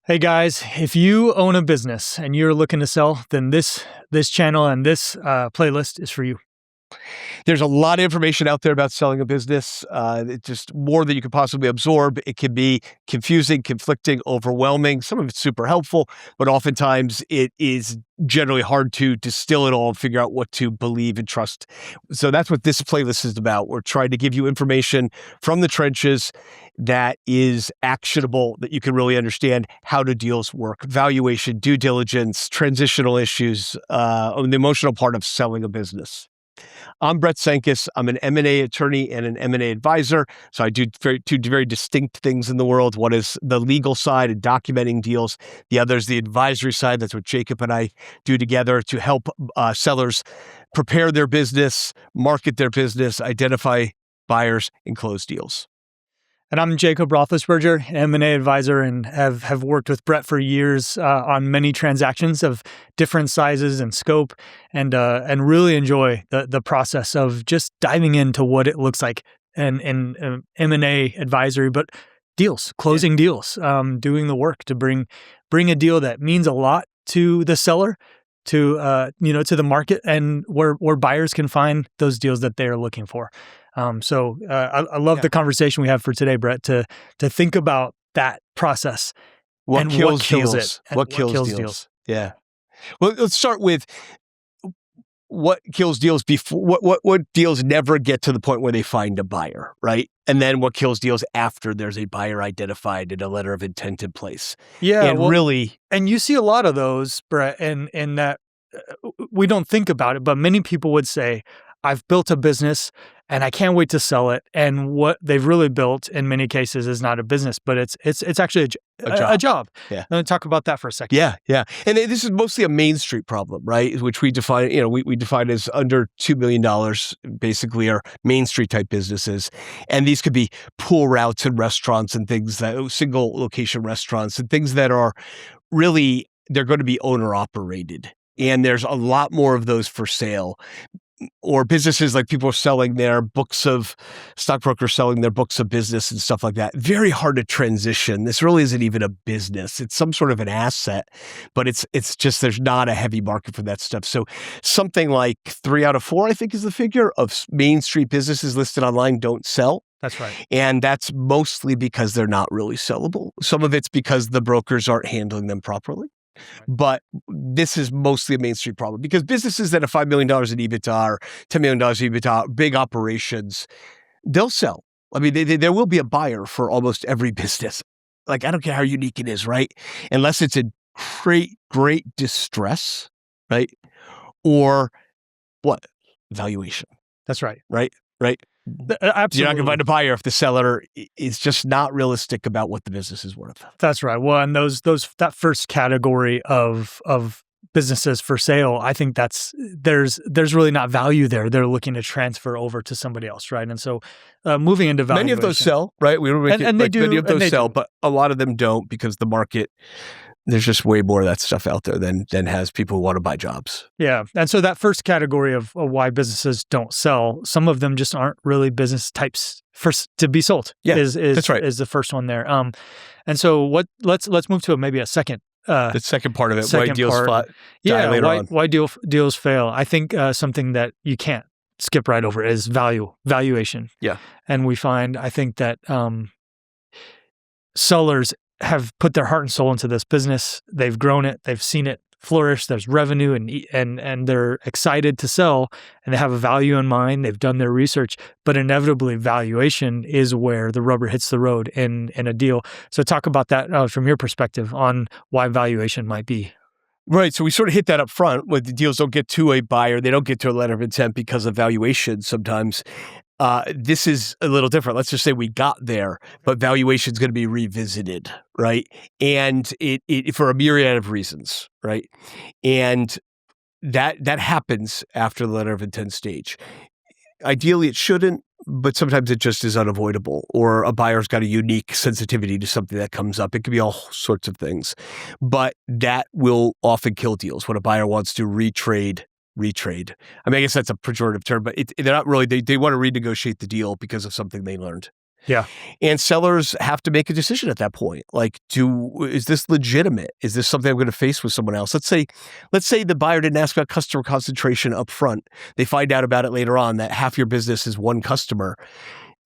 Hey guys, if you own a business and you're looking to sell, then this channel and this playlist is for you. There's a lot of information out there about selling a business. It's just more than you could possibly absorb. It can be confusing, conflicting, overwhelming. Some of it's super helpful, but oftentimes it is generally hard to distill it all and figure out what to believe and trust. So that's what this playlist is about. We're trying to give you information from the trenches that is actionable, that you can really understand how do deals work, valuation, due diligence, transitional issues, the emotional part of selling a business. I'm Brett Cenkus. I'm an M&A attorney and an M&A advisor. So I do two very distinct things in the world. One is the legal side and documenting deals. The other is the advisory side. That's what Jacob and I do together to help sellers prepare their business, market their business, identify buyers, and close deals. And I'm Jacob Roethlisberger, M&A advisor, and have worked with Brett for years on many transactions of different sizes and scope, and really enjoy the process of just diving into what it looks like in M&A advisory, but deals, closing deals, doing the work to bring a deal that means a lot to the seller, to to the market, and where buyers can find those deals that they are looking for. So I love the conversation we have for today, Brett, to think about that process. What kills deals? What kills deals? Yeah. Well, let's start with what kills deals before. What deals never get to the point where they find a buyer, right? And then what kills deals after there's a buyer identified and a letter of intent in place. Yeah, and and you see a lot of those, Brett, and that we don't think about it, but many people would say, I've built a business and I can't wait to sell it. And what they've really built in many cases is not a business, but it's actually a job. Yeah. Let me talk about that for a second. Yeah. And this is mostly a Main Street problem, right? Which we define, we define as under $2 million, basically are Main Street type businesses. And these could be pool routes and restaurants and things that single location restaurants and things that are really, they're going to be owner operated. And there's a lot more of those for sale. Or businesses like people are selling their books of stockbrokers selling their books of business and stuff like that. Very hard to transition. This really isn't even a business. It's some sort of an asset, but it's just there's not a heavy market for that stuff. So something like 3 out of 4, I think, is the figure of Main Street businesses listed online don't sell. That's right. And that's mostly because they're not really sellable. Some of it's because the brokers aren't handling them properly. But this is mostly a Main Street problem because businesses that have $5 million in EBITDA or $10 million in EBITDA, big operations, they'll sell. I mean, there will be a buyer for almost every business. Like, I don't care how unique it is, right? Unless it's in great distress, right? Or what? Valuation. That's right. Right? Absolutely. You're not going to find a buyer if the seller is just not realistic about what the business is worth. That's right. Well, and that first category of businesses for sale, I think there's really not value there. They're looking to transfer over to somebody else, right? And so moving into valuation. Many of those sell, right? They do. Many of those sell, but a lot of them don't because the market, there's just way more of that stuff out there than has people who want to buy jobs. Yeah. And so that first category of why businesses don't sell, some of them just aren't really business types to be sold. Yeah, that's right. Is the first one there. And so let's move to maybe a second. The second part of it, why deals fail. Why deals fail. I think something that you can't skip right over is valuation. Yeah. And we find, I think that sellers have put their heart and soul into this business. They've grown it. They've seen it flourish. There's revenue and they're excited to sell and they have a value in mind. They've done their research, but inevitably valuation is where the rubber hits the road in a deal. So talk about that from your perspective on why valuation might be. Right. So we sort of hit that up front when the deals don't get to a buyer. They don't get to a letter of intent because of valuation sometimes. This is a little different. Let's just say we got there, but valuation is going to be revisited, right? And it for a myriad of reasons, right? And that happens after the letter of intent stage. Ideally, it shouldn't, but sometimes it just is unavoidable, or a buyer's got a unique sensitivity to something that comes up. It could be all sorts of things, but that will often kill deals when a buyer wants to retrade. I mean, I guess that's a pejorative term, but they're not really, they want to renegotiate the deal because of something they learned. Yeah. And sellers have to make a decision at that point. Like, is this legitimate? Is this something I'm going to face with someone else? Let's say the buyer didn't ask about customer concentration up front. They find out about it later on that half your business is one customer.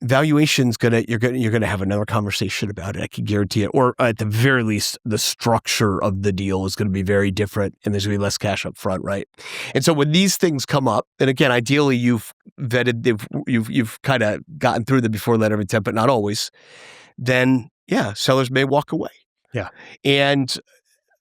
Valuation's you're gonna have another conversation about it. I can guarantee it. Or at the very least, the structure of the deal is going to be very different, and there's going to be less cash up front, right? And so when these things come up, and again, ideally you've vetted, you've kind of gotten through them before letter of intent, but not always. Then sellers may walk away. Yeah. And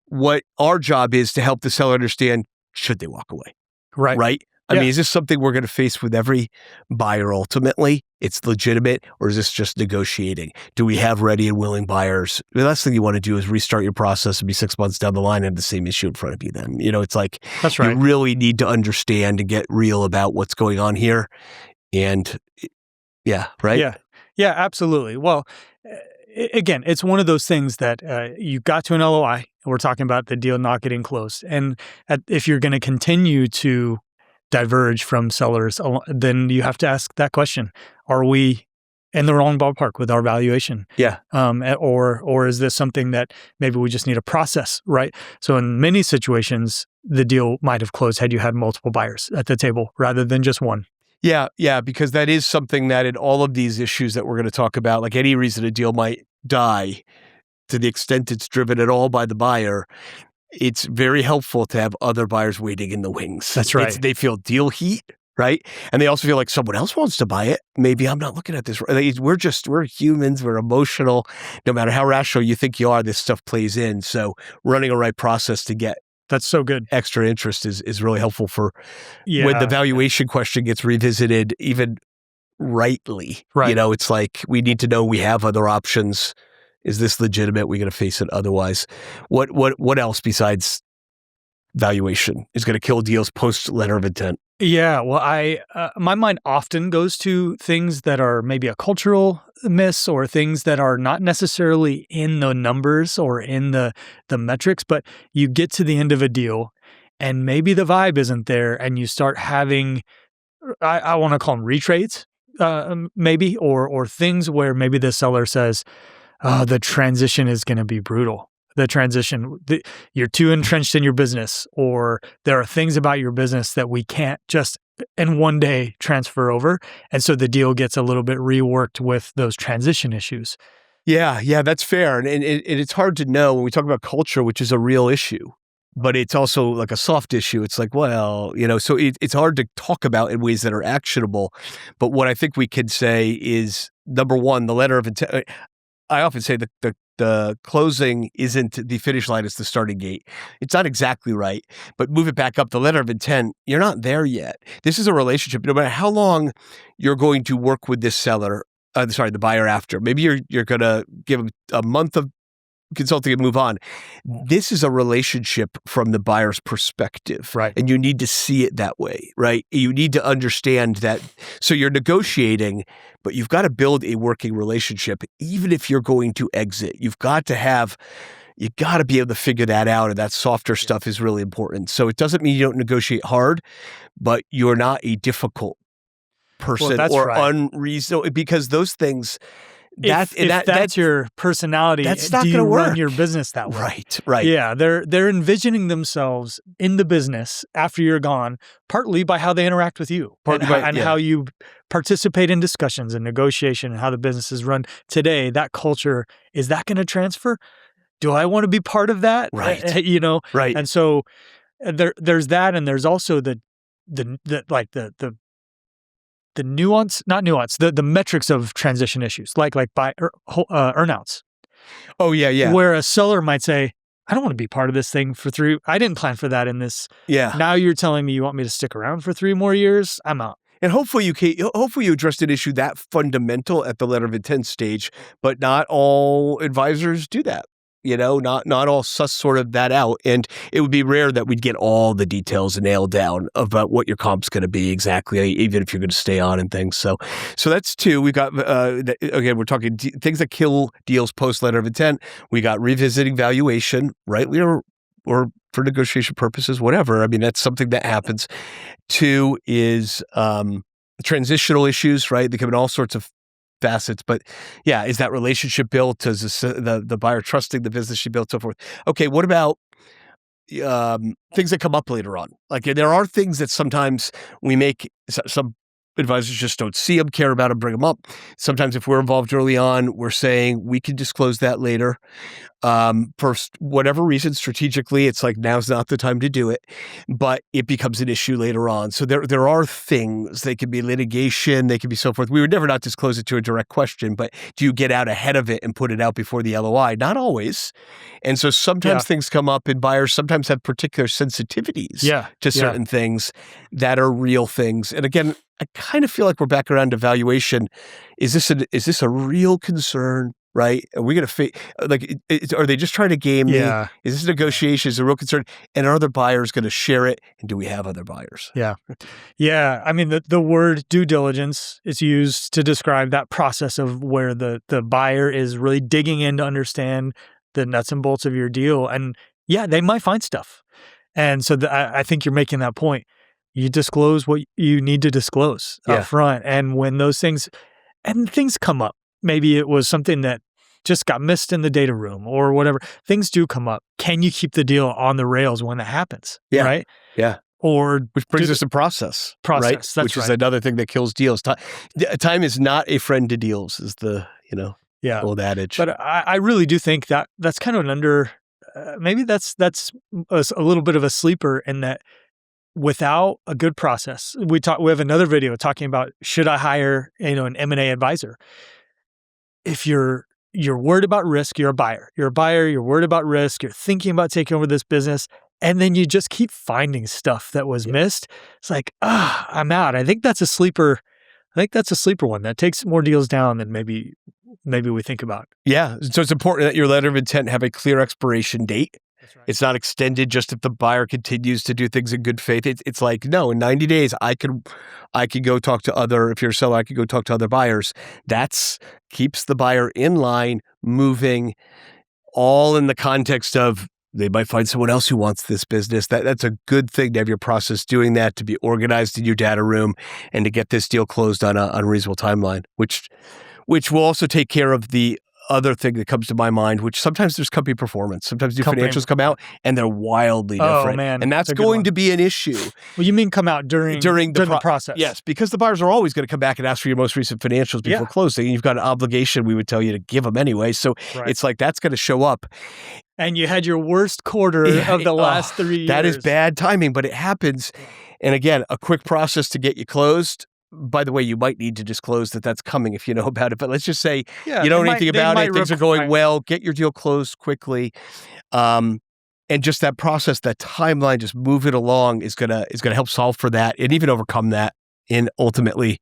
what our job is to help the seller understand, should they walk away? Right? I mean, is this something we're going to face with every buyer ultimately? It's legitimate, or is this just negotiating? Do we have ready and willing buyers? The last thing you want to do is restart your process and be 6 months down the line and have the same issue in front of you then. It's like, that's right. You really need to understand and get real about what's going on here. And right? Yeah, absolutely. Well, again, it's one of those things that you got to an LOI. We're talking about the deal not getting closed. And if you're going to continue to diverge from sellers, then you have to ask that question. Are we in the wrong ballpark with our valuation? Yeah. Or is this something that maybe we just need a process, right? So in many situations, the deal might have closed had you had multiple buyers at the table rather than just one. Yeah, because that is something that in all of these issues that we're going to talk about, like any reason a deal might die, to the extent it's driven at all by the buyer, it's very helpful to have other buyers waiting in the wings. That's right. They feel deal heat, right? And they also feel like someone else wants to buy it. Maybe I'm not looking at this. We're humans. We're emotional. No matter how rational you think you are, this stuff plays in. So running a right process to get that's so good. Extra interest is really helpful for when the valuation question gets revisited, even rightly. Right. It's like we need to know we have other options. Is this legitimate? We're going to face it otherwise. What else besides valuation is going to kill deals post letter of intent? Yeah, well, my mind often goes to things that are maybe a cultural miss or things that are not necessarily in the numbers or in the metrics, but you get to the end of a deal and maybe the vibe isn't there and you start having, I want to call them retrades, maybe, or things where maybe the seller says, the transition is going to be brutal. You're too entrenched in your business, or there are things about your business that we can't just in one day transfer over. And so the deal gets a little bit reworked with those transition issues. Yeah, that's fair. And it's hard to know when we talk about culture, which is a real issue, but it's also like a soft issue. It's like, so it's hard to talk about in ways that are actionable. But what I think we can say is, number one, the letter of intent. I often say the closing isn't the finish line, it's the starting gate. It's not exactly right, but move it back up. The letter of intent, you're not there yet. This is a relationship. No matter how long you're going to work with this seller, the buyer after, maybe you're going to give them a month of consulting and move on. This is a relationship from the buyer's perspective. Right. And you need to see it that way, right? You need to understand that. So you're negotiating, but you've got to build a working relationship. Even if you're going to exit, you got to be able to figure that out. And that softer stuff is really important. So it doesn't mean you don't negotiate hard, but you're not a difficult person unreasonable, because those things, if that's your personality, that's not going to work. Run your business that way? Right. Yeah, they're envisioning themselves in the business after you're gone, partly by how they interact with you, how you participate in discussions and negotiation, and how the business is run today. That culture, is that going to transfer? Do I want to be part of that? Right. Right. And so there's that, and there's also the nuance, not nuance, the metrics of transition issues, like buy earnouts. Oh, yeah. Where a seller might say, I don't want to be part of this thing I didn't plan for that in this. Yeah. Now you're telling me you want me to stick around for 3 more years? I'm out. And hopefully you addressed an issue that fundamental at the letter of intent stage, but not all advisors do that. Not all suss sort of that out. And it would be rare that we'd get all the details nailed down about what your comp's going to be exactly, even if you're going to stay on and things. So that's 2. We've got, again, we're talking things that kill deals post letter of intent. We got revisiting valuation, rightly or for negotiation purposes, whatever. I mean, that's something that happens. 2 is transitional issues, right? They come in all sorts of facets. But yeah, is that relationship built? Is the buyer trusting the business she built, so forth? Okay, what about things that come up later on? Like there are things that sometimes we make some advisors just don't see them, care about them, bring them up. Sometimes if we're involved early on, we're saying we can disclose that later. For whatever reason, strategically, it's like now's not the time to do it, but it becomes an issue later on. So there are things, they can be litigation, they can be so forth. We would never not disclose it to a direct question, but do you get out ahead of it and put it out before the LOI? Not always. And so sometimes things come up and buyers sometimes have particular sensitivities to certain things that are real things. And again, I kind of feel like we're back around to valuation. Is this a real concern? Right? Are we going to are they just trying to game me? Is this negotiation? Is a real concern? And are other buyers going to share it? And do we have other buyers? Yeah. I mean, the word due diligence is used to describe that process of where the buyer is really digging in to understand the nuts and bolts of your deal. And they might find stuff. And so I think you're making that point. You disclose what you need to disclose up front. And when those things come up, maybe it was something that just got missed in the data room or whatever. Things do come up. Can you keep the deal on the rails when that happens? Right? Yeah. Or which brings us to process. Right? That's which is another thing that kills deals. Time is not a friend to deals, is the old adage. But I really do think that that's kind of an maybe that's a little bit of a sleeper in that. Without a good process, we have another video talking about should I hire an M&A advisor. If you're worried about risk, you're a buyer. You're worried about risk, you're thinking about taking over this business, and then you just keep finding stuff that was missed. It's like, I'm out. I think that's a sleeper. One that takes more deals down than maybe we think about. Yeah. So it's important that your letter of intent have a clear expiration date. That's right. It's not extended just if the buyer continues to do things in good faith. It's like, no, in 90 days, I could go talk to if you're a seller, I could go talk to other buyers. That's keeps the buyer in line, moving, all in the context of they might find someone else who wants this business. That's a good thing to have your process doing that, to be organized in your data room, and to get this deal closed on a reasonable timeline, which will also take care of the other thing that comes to my mind, which sometimes there's company performance. Sometimes new financials come out and they're wildly different. Oh, man. And that's going to be an issue. Well, you mean come out during the process? Yes, because the buyers are always going to come back and ask for your most recent financials before closing. And you've got an obligation, we would tell you, to give them anyway. So it's like that's going to show up. And you had your worst quarter of the last 3 years. That is bad timing, but it happens. And again, a quick process to get you closed. By the way, you might need to disclose that that's coming if you know about it. But let's just say you don't know anything about it. Things are going well. Get your deal closed quickly. And just that process, that timeline, just move it along is gonna help solve for that and even overcome that. And ultimately,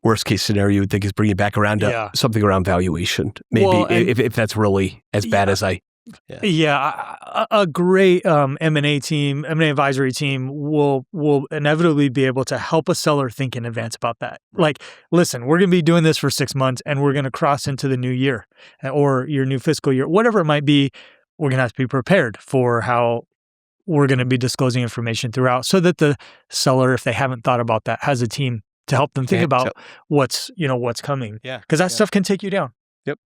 worst case scenario, you would think is bring it back around to something around valuation. Maybe if that's really as bad as I. A great M&A advisory team will inevitably be able to help a seller think in advance about that. Like, listen, we're going to be doing this for 6 months and we're going to cross into the new year or your new fiscal year, whatever it might be. We're going to have to be prepared for how we're going to be disclosing information throughout, so that the seller, if they haven't thought about that, has a team to help them think about what's coming. Yeah. Because that stuff can take you down. Yep.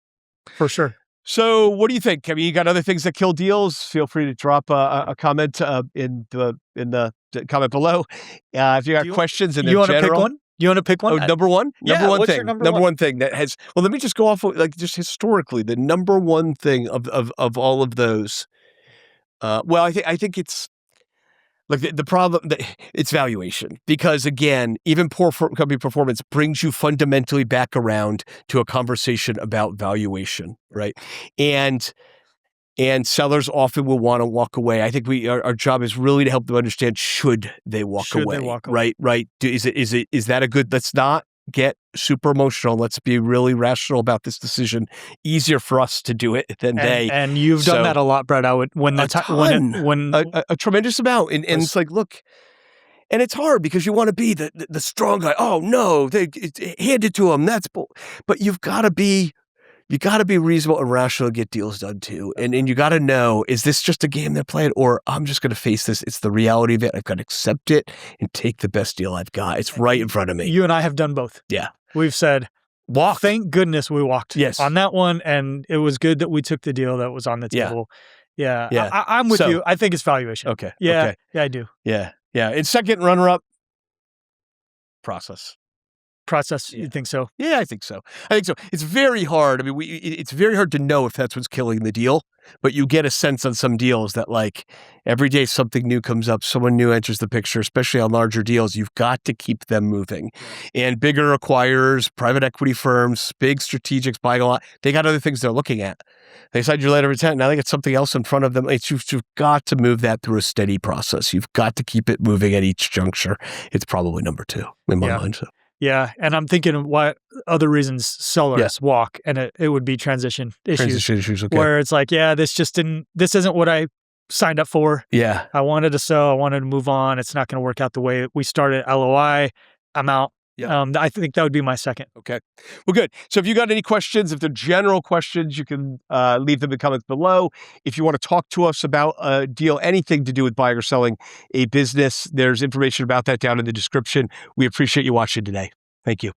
For sure. So what do you think? I mean, you got other things that kill deals. Feel free to drop a comment in the comment below. If you got questions in general. You want to pick one? Oh, number one? Yeah, number one what's thing. your number one thing that has, well, let me just go off just historically, the number one thing of all of those. I think it's like the problem that it's valuation, because again, even poor company performance brings you fundamentally back around to a conversation about valuation, right? And sellers often will want to walk away. I think our job is really to help them understand, should they walk away? Right? Is that a good? Let's not get super emotional. Let's be really rational about this decision. Easier for us to do it than they. And you've done that a lot, Brett. When a tremendous amount, and it's like, look, and it's hard because you want to be the strong guy. Oh no, they hand it to them. But you've got to be reasonable and rational to get deals done too. And you got to know, is this just a game they're playing, or I'm just going to face this? It's the reality of it. I've got to accept it and take the best deal I've got. It's right in front of me. You and I have done both. Yeah. We've said, Walk. Thank goodness we walked Yes. on that one, and it was good that we took the deal that was on the Yeah. table. Yeah, Yeah. I'm with So- you. I think it's valuation. Okay. Yeah, Okay. yeah, I do. Yeah. Yeah. And second runner-up, process. Process, Yeah. you think so? Yeah, I think so. It's very hard. I mean, it's very hard to know if that's what's killing the deal, but you get a sense on some deals that like every day something new comes up, someone new enters the picture, especially on larger deals. You've got to keep them moving. And bigger acquirers, private equity firms, big strategics buying a lot, they got other things they're looking at. They signed your letter of intent. Now they got something else in front of them. You've got to move that through a steady process. You've got to keep it moving at each juncture. It's probably number 2 in my mind. So. Yeah, and I'm thinking of what other reasons sellers walk, and it would be transition issues. Transition issues, okay. Where it's like, this isn't what I signed up for. Yeah. I wanted to sell, I wanted to move on. It's not going to work out the way we started. LOI, I'm out. Yeah. I think that would be my second. Okay. Well, good. So if you got any questions, if they're general questions, you can leave them in comments below. If you want to talk to us about a deal, anything to do with buying or selling a business, there's information about that down in the description. We appreciate you watching today. Thank you.